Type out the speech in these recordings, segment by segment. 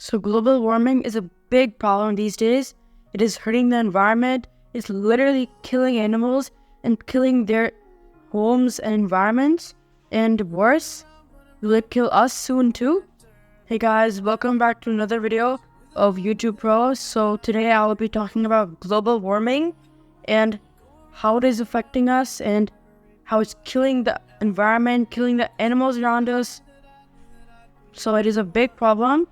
So global warming is a big problem these days. It is hurting the environment. It's literally killing animals and killing their homes and environments. And worse, will it kill us soon too? Hey guys, welcome back to another video of YouTube Pro. So today I will be talking about global warming and how it is affecting us and how it's killing the environment, killing the animals around us. So it is a big problem.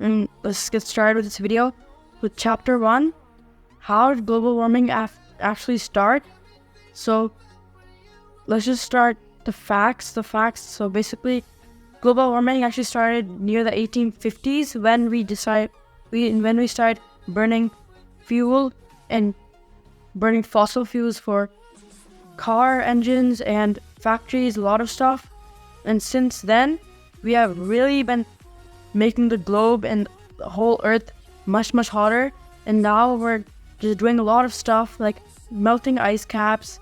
And let's get started with this video with chapter 1. How did global warming actually start? So let's just start the facts. So basically, global warming actually started near the 1850s when we started burning fuel and burning fossil fuels for car engines and factories, a lot of stuff. And since then, we have really been making the globe and the whole earth much hotter, and now we're just doing a lot of stuff like melting ice caps,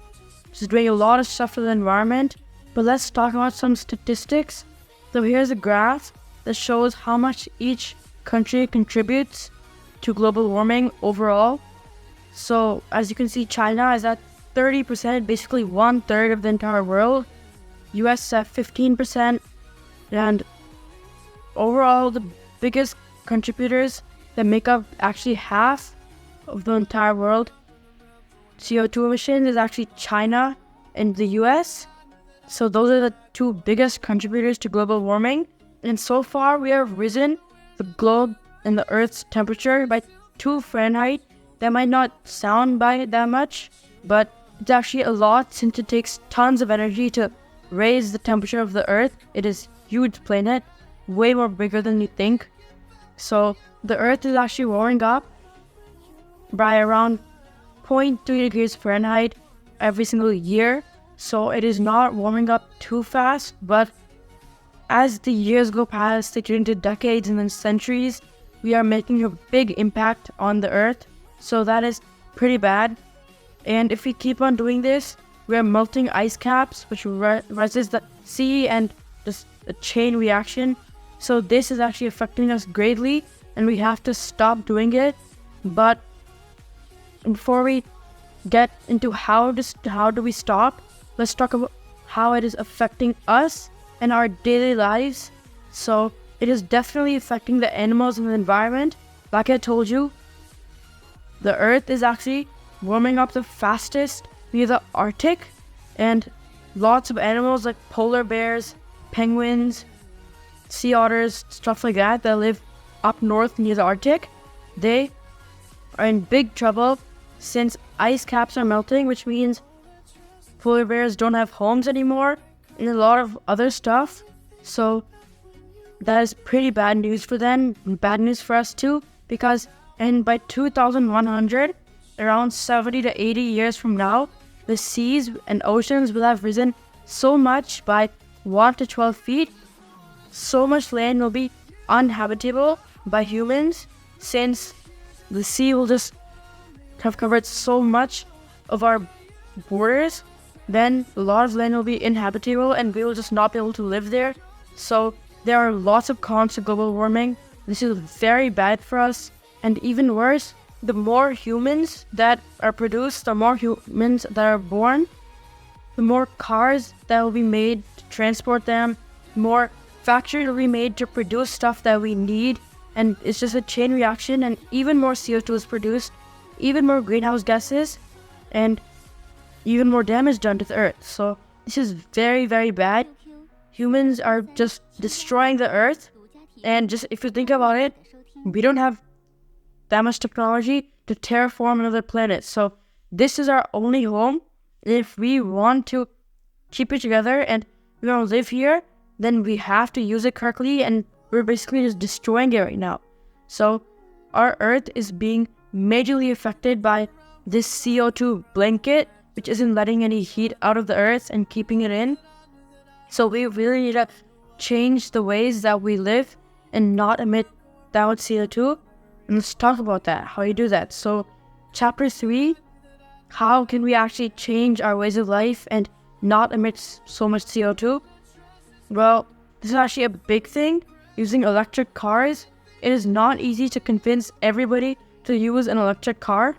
just doing a lot of stuff to the environment. But let's talk about some statistics. So here's a graph that shows how much each country contributes to global warming overall. So as you can see, China is at 30%, basically 1/3 of the entire world. US is at 15%, and overall, the biggest contributors that make up actually half of the entire world CO2 emissions is actually China and the US. So those are the two biggest contributors to global warming. And so far, we have risen the globe and the Earth's temperature by 2 Fahrenheit. That might not sound by that much, but it's actually a lot since it takes tons of energy to raise the temperature of the Earth. It is a huge planet, way more bigger than you think. So the Earth is actually warming up by around 0.3 degrees Fahrenheit every single year. So it is not warming up too fast, but as the years go past, they turn into decades and then centuries, we are making a big impact on the Earth. So that is pretty bad. And if we keep on doing this, we are melting ice caps, which rises the sea and just a chain reaction. So this is actually affecting us greatly, and we have to stop doing it. But before we get into how do we stop, let's talk about how it is affecting us and our daily lives. So it is definitely affecting the animals and the environment. Like I told you, the Earth is actually warming up the fastest near the Arctic, and lots of animals like polar bears, penguins, sea otters, stuff like that live up north near the Arctic, they are in big trouble since ice caps are melting, which means polar bears don't have homes anymore and a lot of other stuff. So that is pretty bad news for them, and bad news for us too, because by 2100, around 70 to 80 years from now, the seas and oceans will have risen so much by 1 to 12 feet. So much land will be uninhabitable by humans, since the sea will just have covered so much of our borders. Then a lot of land will be inhabitable and we will just not be able to live there. So there are lots of cons to global warming. This is very bad for us. And even worse, the more humans that are produced, the more humans that are born, the more cars that will be made to transport them, more factories will be made to produce stuff that we need, and it's just a chain reaction, and even more CO2 is produced, even more greenhouse gases, and even more damage done to the Earth. So this is very bad. Humans are just destroying the Earth, and just if you think about it, we don't have that much technology to terraform another planet. So this is our only home. If we want to keep it together and we want to live here, then we have to use it correctly, and we're basically just destroying it right now. So our Earth is being majorly affected by this CO2 blanket, which isn't letting any heat out of the Earth and keeping it in. So we really need to change the ways that we live and not emit that much CO2. And let's talk about that, how you do that. So chapter 3, how can we actually change our ways of life and not emit so much CO2? Well, this is actually a big thing. Using electric cars it is not easy to convince everybody to use an electric car,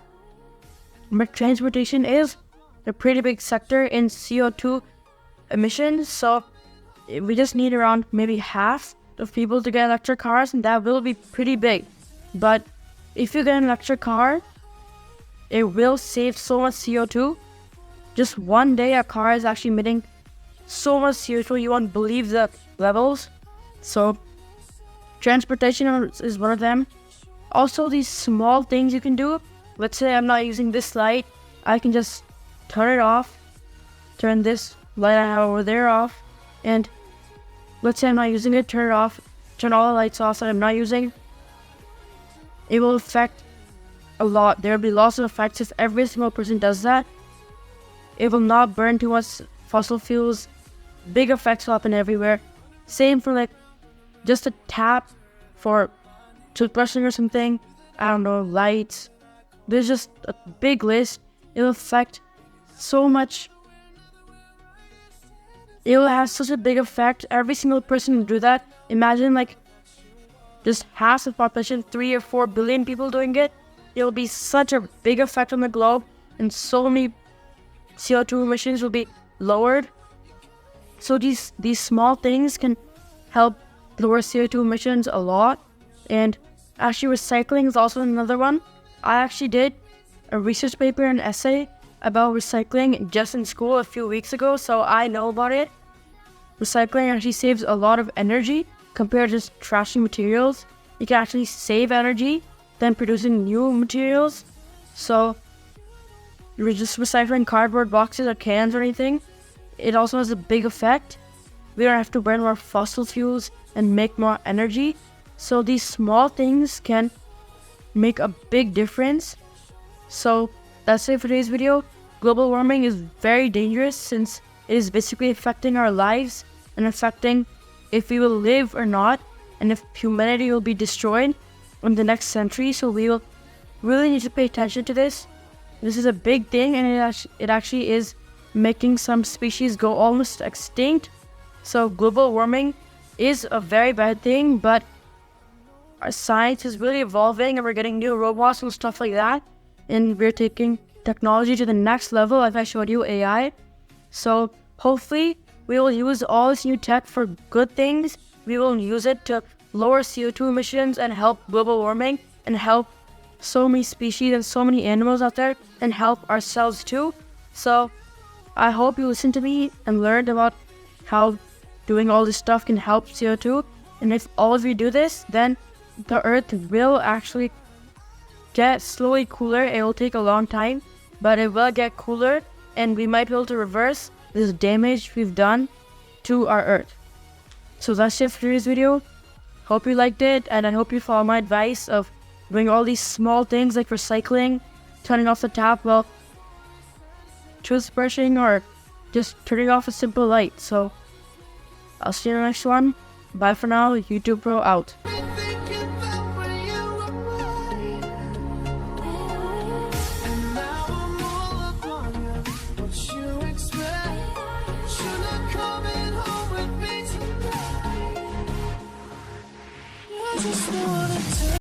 but transportation is a pretty big sector in CO2 emissions, so we just need around maybe half of people to get electric cars, and that will be pretty big. But if you get an electric car, it will save so much CO2. Just one day a car is actually emitting so much CO2, you won't believe the levels. So transportation is one of them. Also, these small things you can do. Let's say I'm not using this light, I can just turn it off, turn this light I have over there off, and let's say I'm not using it, turn it off, turn all the lights off that I'm not using. It will affect a lot. There will be lots of effects if every single person does that. It will not burn too much fossil fuels. Big effects will happen everywhere. Same for like just a tap for toothbrushing or something. I don't know, lights. There's just a big list. It will affect so much. It will have such a big effect. Every single person will do that. Imagine like just half the population, 3 or 4 billion people doing it. It will be such a big effect on the globe, and so many CO2 emissions will be lowered. So these small things can help lower CO2 emissions a lot. And actually recycling is also another one. I actually did a research paper and essay about recycling just in school a few weeks ago, so I know about it. Recycling actually saves a lot of energy compared to just trashing materials. You can actually save energy than producing new materials. So you're just recycling cardboard boxes or cans or anything. It also has a big effect. We don't have to burn more fossil fuels and make more energy. So these small things can make a big difference. So that's it for today's video. Global warming is very dangerous since it is basically affecting our lives and affecting if we will live or not, and if humanity will be destroyed in the next century. So we will really need to pay attention to this. This is a big thing, and it actually is making some species go almost extinct. So global warming is a very bad thing, but our science is really evolving and we're getting new robots and stuff like that. And we're taking technology to the next level, like I showed you, AI. So hopefully we will use all this new tech for good things. We will use it to lower CO2 emissions and help global warming and help so many species and so many animals out there and help ourselves too. So I hope you listened to me and learned about how doing all this stuff can help CO2. And if all of you do this, then the earth will actually get slowly cooler. It will take a long time, but it will get cooler, and we might be able to reverse this damage we've done to our earth. So that's it for today's video. Hope you liked it, and I hope you follow my advice of doing all these small things like recycling, turning off the tap while toothbrushing, or just turning off a simple light. So I'll see you in the next one. Bye for now. YouTube Pro out.